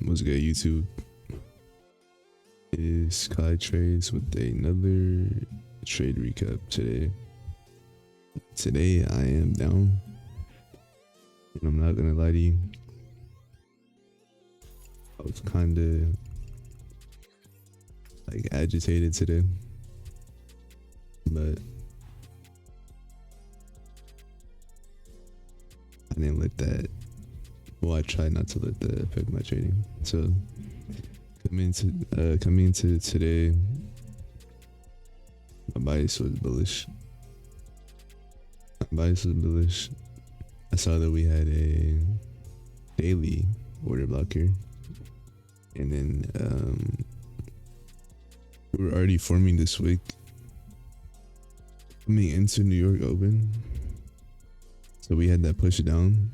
What's good, YouTube? It is Sky Trades with another trade recap today. Today I am down, and I'm not gonna lie to you. I was kinda like agitated today, but I didn't let that. Well, I tried not to let that affect my trading. So coming into today, my bias was bullish. I saw that we had a daily order block here, and then we were already forming this wick coming into New York Open. So we had that push down.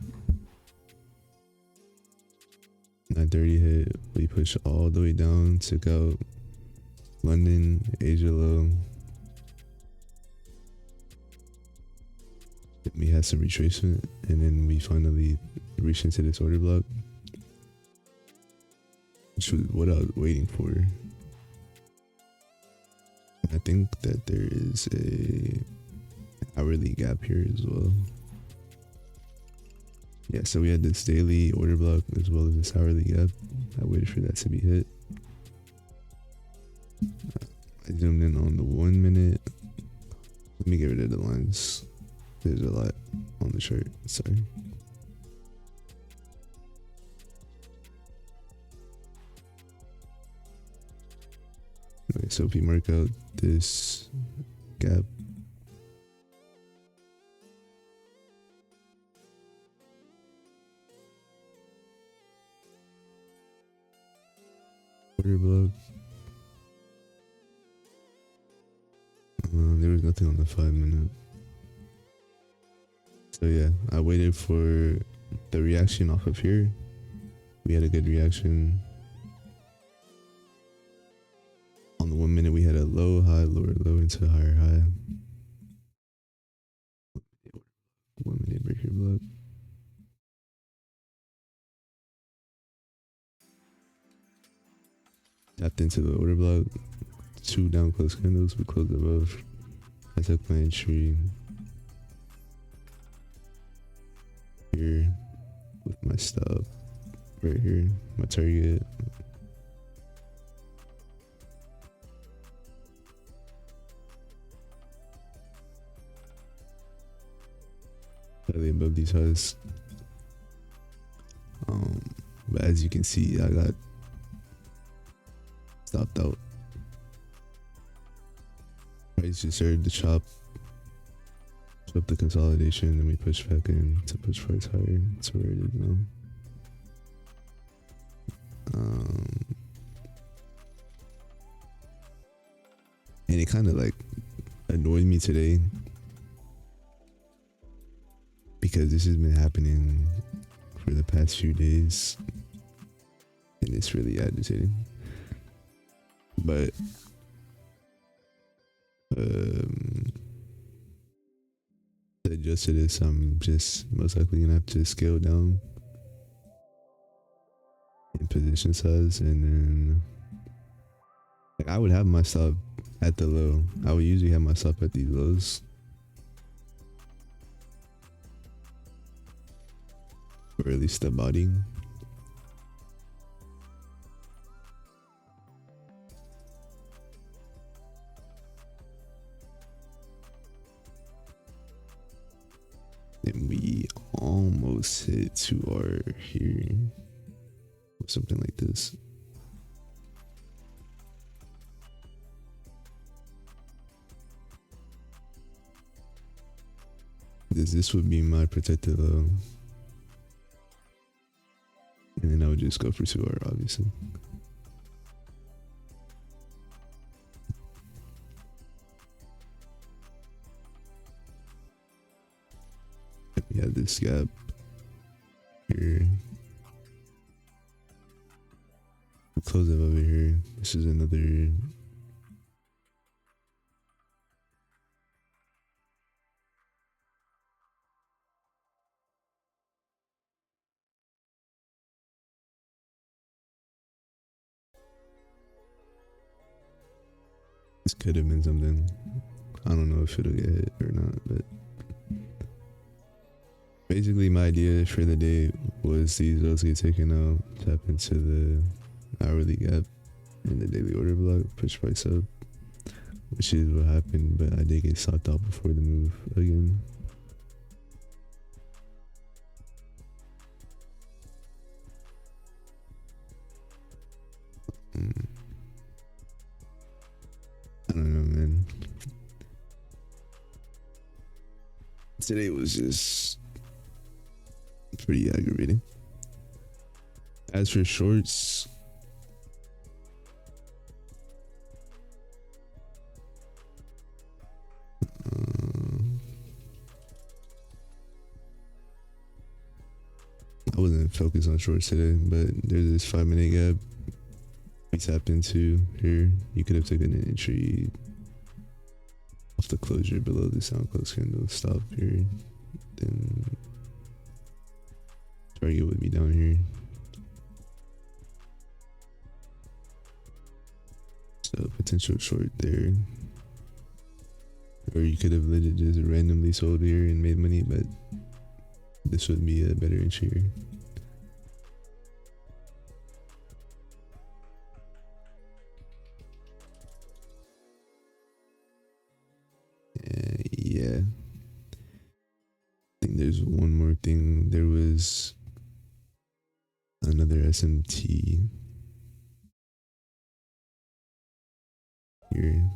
930 hit, we pushed all the way down, took out London, Asia low. We had some retracement, and then we finally reached into this order block, which was what I was waiting for. I think that there is a hourly gap here as well. Yeah, so we had this daily order block as well as this hourly gap. I waited for that to be hit. I zoomed in on the 1 minute. Let me get rid of the lines. There's a lot on the chart, sorry. Okay, so if you mark out this gap, order block, there was nothing on the 5 minute. So yeah, I waited for the reaction off of here. We had a good reaction. On the 1 minute, we had a low, high, lower, low into higher, high. 1 minute breaker block. Tapped into the order block. 2 down close candles. We closed above. I took my entry here with my stop right here, my target. Slightly above these highs. But as you can see, I got stopped out. Price just started to chop the consolidation, and we push back in to push price higher. That's where it is now. And it kind of like annoyed me today because this has been happening for the past few days, and it's really agitating. But to adjust to this, I'm just most likely gonna have to scale down in position size, and then like I would have my stop at the low. I would usually have my stop at these lows, or at least the body. And we almost hit 2R here, or something like this. This would be my protected low, and then I would just go for 2R, obviously. We have this gap here. We'll close it over here. This is another This could have been something. I don't know if it'll get hit or not, but basically my idea for the day was these lows get taken out, tap into the hourly gap in the daily order block, push price up, which is what happened, but I did get stopped out before the move again. I don't know, man. Today was just pretty aggravating. As for shorts, I wasn't focused on shorts today, but there's this 5-minute gap we tapped into here. You could have taken an entry off the closure below the sound close candle, stop here, then target would be down here. So potential short there. Or you could have legit just randomly sold here and made money, but this would be a better entry here. Yeah. I think there's one more thing. There was another SMT here.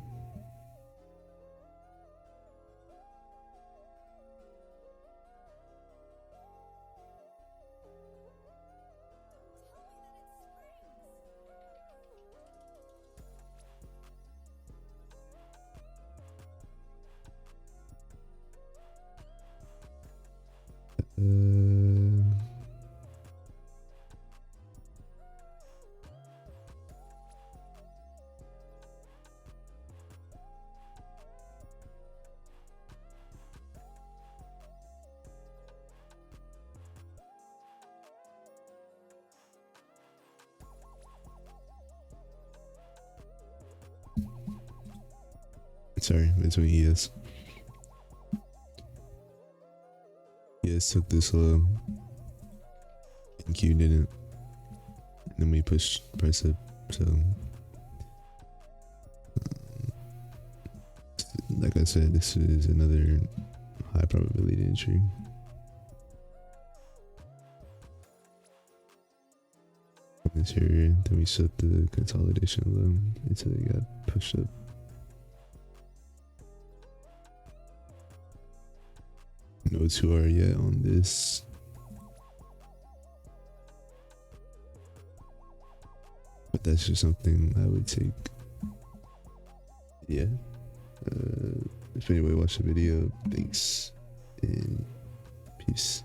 Sorry, between ES. ES took this low, and Q didn't. And then we pushed price up, so like I said, this is another high probability entry. This here, then we set the consolidation low until it got pushed up. No 2R yet on this. But that's just something I would take. Yeah. If anybody watched the video, thanks and peace.